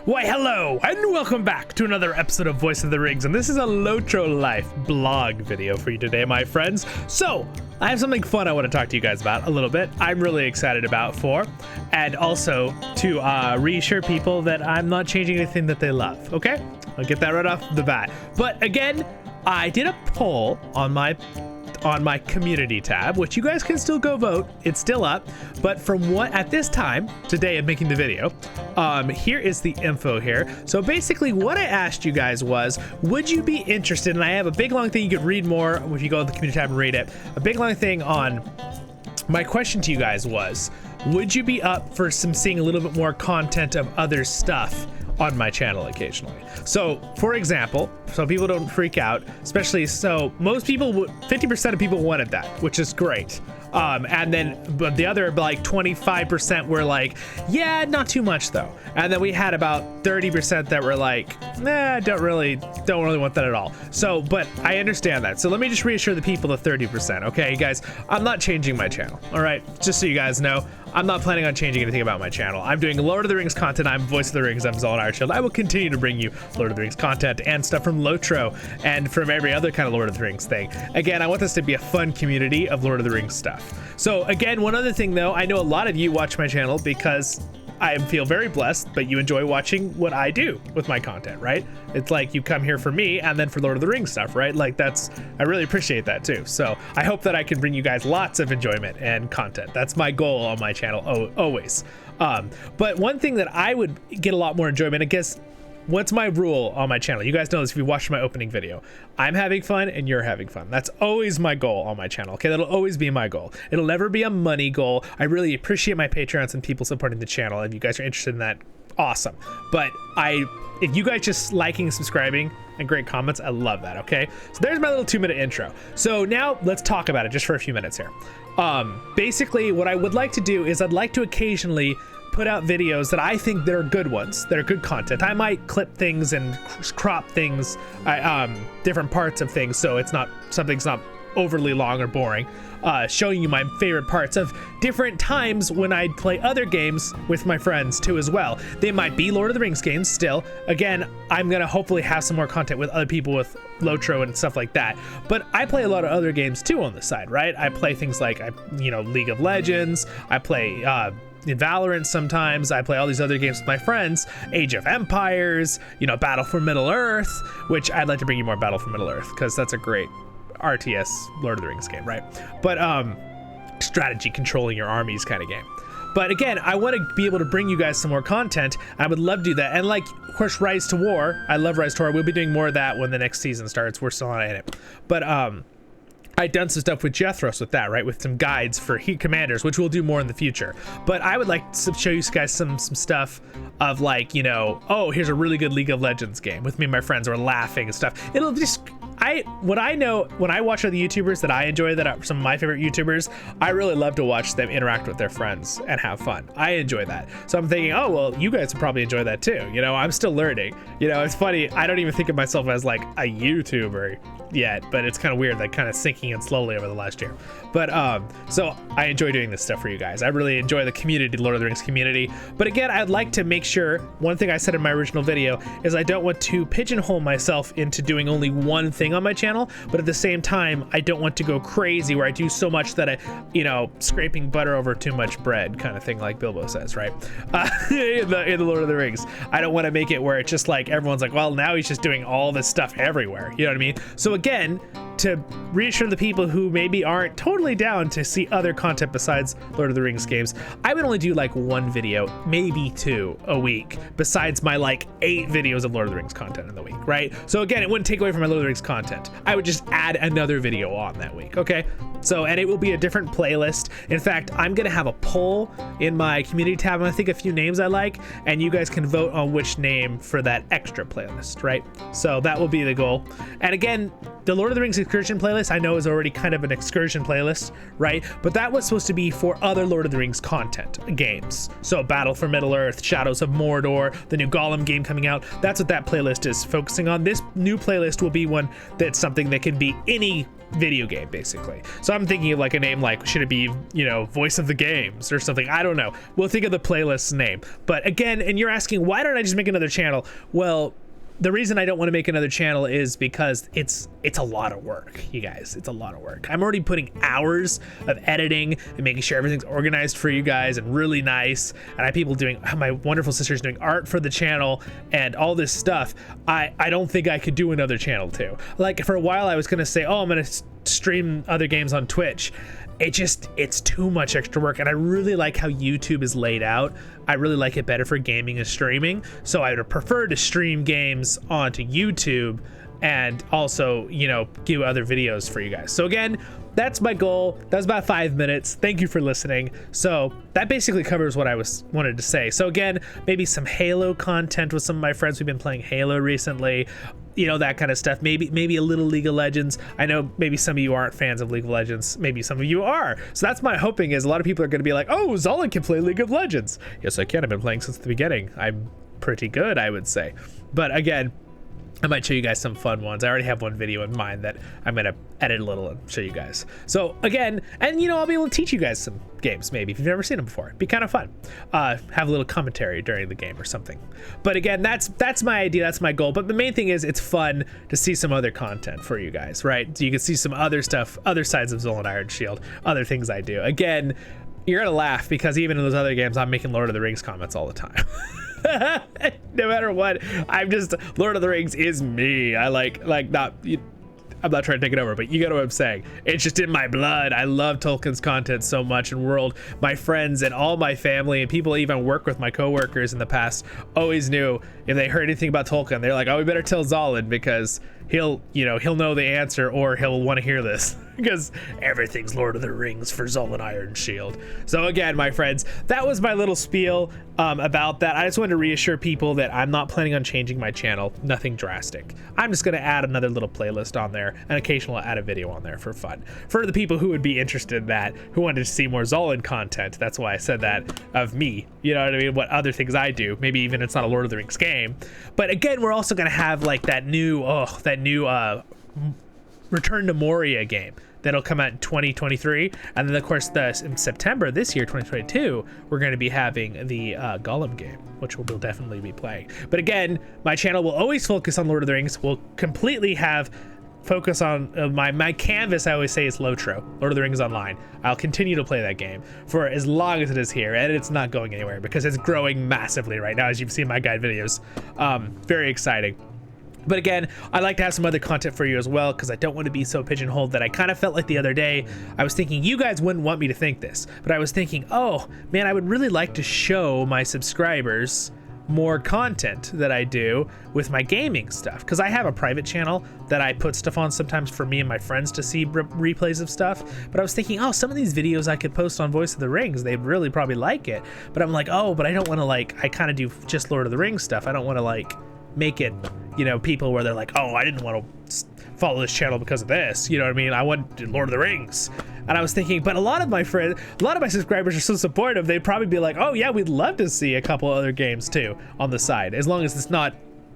Why hello and welcome back to another episode of Voice of the Rings, and this is a LOTRO Life blog video for you today, my friends. So I have something fun I want to talk to you guys about a little bit. I'm really excited about and also to reassure people that I'm not changing anything that they love. Okay, I'll get that right off the bat. But again, I did a poll on my community tab, which you guys can still go vote. It's still up, but from what at this time today of making the video, here is the info here. So basically what I asked you guys was, would you be interested, and I have a big long thing, you could read more if you go to the community tab and read it. A big long thing on my question to you guys was, would you be up for seeing a little bit more content of other stuff on my channel occasionally? So for example, so people don't freak out, especially, so most people, 50% of people wanted that, which is great. And then but the other like 25% were like, yeah, not too much though. And then we had about 30% that were like, nah, don't really want that at all. So, but I understand that. So let me just reassure the people, the 30%. Okay, guys, I'm not changing my channel. All right, just so you guys know, I'm not planning on changing anything about my channel. I'm doing Lord of the Rings content. I'm Voice of the Rings. I'm Zollin Ironshield. I will continue to bring you Lord of the Rings content and stuff from LOTRO and from every other kind of Lord of the Rings thing. Again, I want this to be a fun community of Lord of the Rings stuff. So again, one other thing though, I know a lot of you watch my channel because I feel very blessed, but you enjoy watching what I do with my content, right? It's like you come here for me and then for Lord of the Rings stuff, right? Like I really appreciate that too. So I hope that I can bring you guys lots of enjoyment and content. That's my goal on my channel, always. But one thing that I would get a lot more enjoyment, I guess, what's my rule on my channel? You guys know this if you watched my opening video. I'm having fun and you're having fun. That's always my goal on my channel, okay? That'll always be my goal. It'll never be a money goal. I really appreciate my Patreons and people supporting the channel. If you guys are interested in that, awesome. But if you guys just liking and subscribing and great comments, I love that, okay? So there's my little 2-minute intro. So now let's talk about it just for a few minutes here. Basically what I would like to do is I'd like to occasionally put out videos that I think that are good ones, that are good content. I might clip things and crop things, different parts of things, so it's not, something's not overly long or boring, showing you my favorite parts of different times when I'd play other games with my friends too as well. They might be Lord of the Rings games still. Again, I'm gonna hopefully have some more content with other people with LOTRO and stuff like that, but I play a lot of other games too on the side, right? I play things like, League of Legends, I play in Valorant sometimes, I play all these other games with my friends, Age of Empires, Battle for Middle-earth, which I'd like to bring you more Battle for Middle-earth because that's a great RTS Lord of the Rings game, right? But strategy, controlling your armies kind of game. But again, I want to be able to bring you guys some more content. I would love to do that. And like, of course, Rise to War, I love Rise to War. We'll be doing more of that when the next season starts. We're still not in it, but I'd done some stuff with Jethros with that, right? With some guides for heat commanders, which we'll do more in the future. But I would like to show you guys some stuff of like, oh, here's a really good League of Legends game with me and my friends, or laughing and stuff. It'll just, what I know when I watch other YouTubers that I enjoy, that are some of my favorite YouTubers, I really love to watch them interact with their friends and have fun. I enjoy that. So I'm thinking, oh, well, you guys would probably enjoy that too. I'm still learning. It's funny. I don't even think of myself as like a YouTuber yet, but it's kind of weird, like kind of sinking in slowly over the last year. But so I enjoy doing this stuff for you guys. I really enjoy the community, Lord of the Rings community. But again, I'd like to make sure, one thing I said in my original video is I don't want to pigeonhole myself into doing only one thing on my channel, but at the same time, I don't want to go crazy where I do so much that I, scraping butter over too much bread kind of thing, like Bilbo says, right? In the Lord of the Rings. I don't want to make it where it's just like, everyone's like, well, now he's just doing all this stuff everywhere. You know what I mean? So again, to reassure the people who maybe aren't totally down to see other content besides Lord of the Rings games, I would only do like one video, maybe 2 a week, besides my like 8 videos of Lord of the Rings content in the week, right? So again, it wouldn't take away from my Lord of the Rings content. I would just add another video on that week, okay? So, and it will be a different playlist. In fact, I'm gonna have a poll in my community tab. I'm gonna think a few names I like, and you guys can vote on which name for that extra playlist, right? So that will be the goal. And again, the Lord of the Rings excursion playlist I know is already kind of an excursion playlist, right? But that was supposed to be for other Lord of the Rings content games. So Battle for Middle-earth, Shadows of Mordor, the new Gollum game coming out. That's what that playlist is focusing on. This new playlist will be one that's something that can be any video game, basically. So I'm thinking of like a name like, should it be, you know, Voice of the Games or something? I don't know. We'll think of the playlist's name. But again, and you're asking, why don't I just make another channel? Well, the reason I don't want to make another channel is because it's a lot of work, you guys. It's a lot of work. I'm already putting hours of editing and making sure everything's organized for you guys and really nice. And I have people doing, my wonderful sister's doing art for the channel and all this stuff. I don't think I could do another channel too. Like for a while I was gonna say, oh, I'm gonna stream other games on Twitch. It's too much extra work, and I really like how YouTube is laid out. I really like it better for gaming and streaming, so I would prefer to stream games onto YouTube and also, you know, do other videos for you guys. So again, that's my goal. That was about 5 minutes. Thank you for listening. So that basically covers what I wanted to say. So again, maybe some Halo content with some of my friends. We've been playing Halo recently, you know, that kind of stuff. Maybe a little League of Legends. I know maybe some of you aren't fans of League of Legends. Maybe some of you are. So that's my hoping, is a lot of people are going to be like, oh, Zollin can play League of Legends. Yes, I can. I've been playing since the beginning. I'm pretty good, I would say. But again, I might show you guys some fun ones. I already have one video in mind that I'm gonna edit a little and show you guys. So again, and you know, I'll be able to teach you guys some games maybe if you've never seen them before. It'd be kind of fun. Have a little commentary during the game or something. But again, that's my idea, that's my goal. But the main thing is it's fun to see some other content for you guys, right? So you can see some other stuff, other sides of Zollin Ironshield, other things I do. Again, you're gonna laugh because even in those other games, I'm making Lord of the Rings comments all the time. No matter what, I'm just, Lord of the Rings is me. I like not, I'm not trying to take it over, but you get what I'm saying. It's just in my blood. I love Tolkien's content so much and world. My friends and all my family and people I even work with, my coworkers in the past, always knew if they heard anything about Tolkien, they're like, oh, we better tell Zollin because he'll know the answer, or he'll want to hear this because everything's Lord of the Rings for Zollin Ironshield. So again, my friends, that was my little spiel about that. I just wanted to reassure people that I'm not planning on changing my channel, nothing drastic. I'm just going to add another little playlist on there, and occasionally I'll add a video on there for fun. For the people who would be interested in that, who wanted to see more Zollin content, that's why I said that, of me, you know what I mean, what other things I do, maybe even it's not a Lord of the Rings game. But again, we're also going to have like that new Return to Moria game that'll come out in 2023, and then of course in September this year, 2022, we're going to be having the Gollum game, which we'll definitely be playing. But again, my channel will always focus on Lord of the Rings. We'll completely have focus on my canvas. I always say is LOTRO, Lord of the Rings Online. I'll continue to play that game for as long as it is here, and it's not going anywhere because it's growing massively right now, as you've seen my guide videos. Very exciting. But again, I'd like to have some other content for you as well, because I don't want to be so pigeonholed that I kind of felt like the other day, I was thinking you guys wouldn't want me to think this, but I was thinking, oh man, I would really like to show my subscribers more content that I do with my gaming stuff, because I have a private channel that I put stuff on sometimes for me and my friends to see replays of stuff. But I was thinking, oh, some of these videos I could post on Voice of the Rings, they'd really probably like it. But I'm like, oh, but I don't want to, like, I kind of do just Lord of the Rings stuff. I don't want to like make it, you know, people where they're like, oh, I didn't want to follow this channel because of this, you know what I mean? I want Lord of the Rings. And I was thinking, but a lot of my subscribers are so supportive, they'd probably be like, oh yeah, we'd love to see a couple other games too on the side, as long as it's not,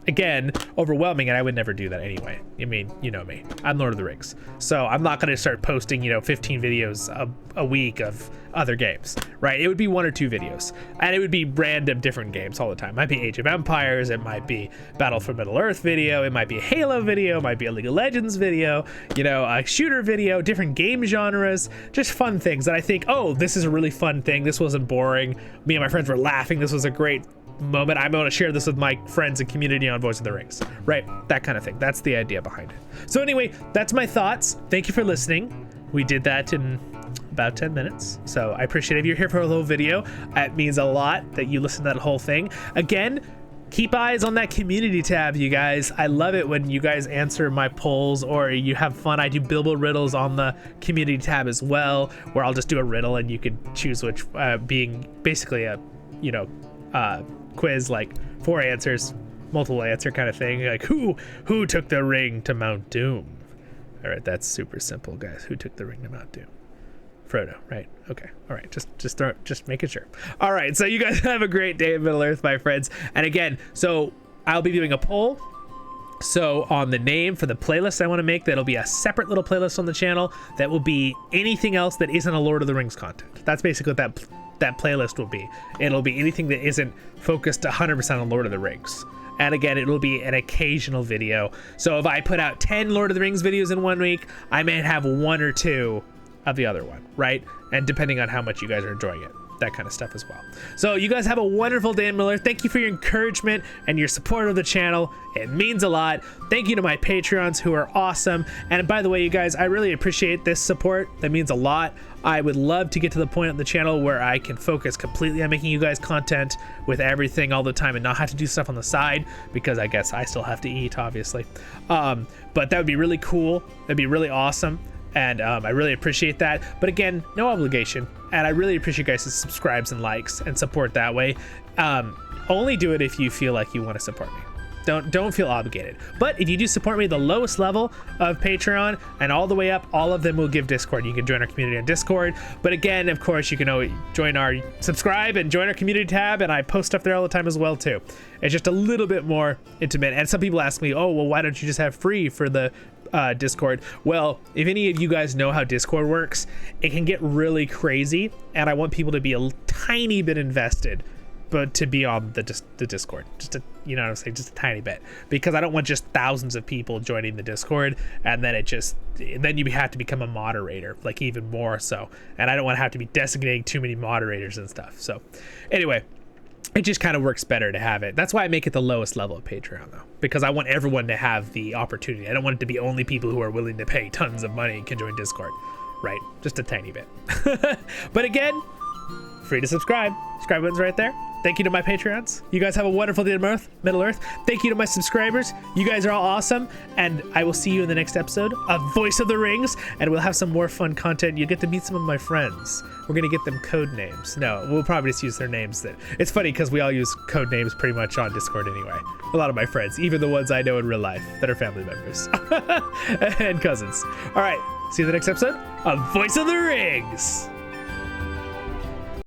again, overwhelming. And I would never do that anyway. I mean, you know me, I'm Lord of the Rings, so I'm not going to start posting, 15 videos a week of other games, right? It would be 1 or 2 videos, and it would be random different games all the time. It might be Age of Empires, it might be Battle for Middle Earth video, it might be a Halo video, it might be a League of Legends video, a shooter video, different game genres, just fun things that I think, oh, this is a really fun thing, this wasn't boring, me and my friends were laughing, this was a great moment, I'm going to share this with my friends and community on Voice of the Rings, right? That kind of thing. That's the idea behind it. So anyway, that's my thoughts. Thank you for listening. We did that in about 10 minutes, so I appreciate if you're here for a little video. It means a lot that you listen to that whole thing. Again, keep eyes on that community tab, you guys. I love it when you guys answer my polls or you have fun. I do Bilbo riddles on the community tab as well, where I'll just do a riddle and you can choose which, being basically a quiz, like 4 answers, multiple answer kind of thing, like who took the ring to Mount Doom. All right, that's super simple, guys. Who took the ring to Mount Doom? Frodo, right? Okay, all right, just making sure. All right, so you guys have a great day in Middle Earth, my friends. And again, so I'll be doing a poll So on the name for the playlist I want to make, that'll be a separate little playlist on the channel that will be anything else that isn't a Lord of the Rings content. That's basically what that playlist will be. It'll be anything that isn't focused 100% on Lord of the Rings. And again, it'll be an occasional video. So if I put out 10 Lord of the Rings videos in 1 week, I may have 1 or 2 of the other one, right? And depending on how much you guys are enjoying it, that kind of stuff as well. So you guys have a wonderful day in Miller. Thank you for your encouragement and your support of the channel. It means a lot. Thank you to my Patreons who are awesome. And by the way, you guys, I really appreciate this support. That means a lot. I would love to get to the point on the channel where I can focus completely on making you guys content with everything all the time and not have to do stuff on the side, because I guess I still have to eat, obviously. But that would be really cool. That'd be really awesome. And I really appreciate that. But again, no obligation. And I really appreciate you guys' subscribes and likes and support that way. Only do it if you feel like you want to support me. Don't feel obligated. But if you do support me, the lowest level of Patreon and all the way up, all of them will give Discord. You can join our community on Discord. But again, of course, you can always subscribe and join our community tab, and I post stuff there all the time as well too. It's just a little bit more intimate. And some people ask me, oh, well, why don't you just have free for the Discord? Well, if any of you guys know how Discord works, it can get really crazy, and I want people to be a tiny bit invested, but to be on the Discord, just a, you know what I'm saying, just a tiny bit, because I don't want just thousands of people joining the Discord, and then then you have to become a moderator, like even more so, and I don't want to have to be designating too many moderators and stuff. So anyway, it just kind of works better to have it. That's why I make it the lowest level of Patreon, though, because I want everyone to have the opportunity. I don't want it to be only people who are willing to pay tons of money and can join Discord, right? Just a tiny bit. But again, free to subscribe. Subscribe button's right there. Thank you to my Patreons. You guys have a wonderful day on Middle Earth. Thank you to my subscribers. You guys are all awesome. And I will see you in the next episode of Voice of the Rings. And we'll have some more fun content. You get to meet some of my friends. We're going to get them code names. No, we'll probably just use their names. It's funny because we all use code names pretty much on Discord anyway. A lot of my friends, even the ones I know in real life that are family members and cousins. All right. See you in the next episode of Voice of the Rings.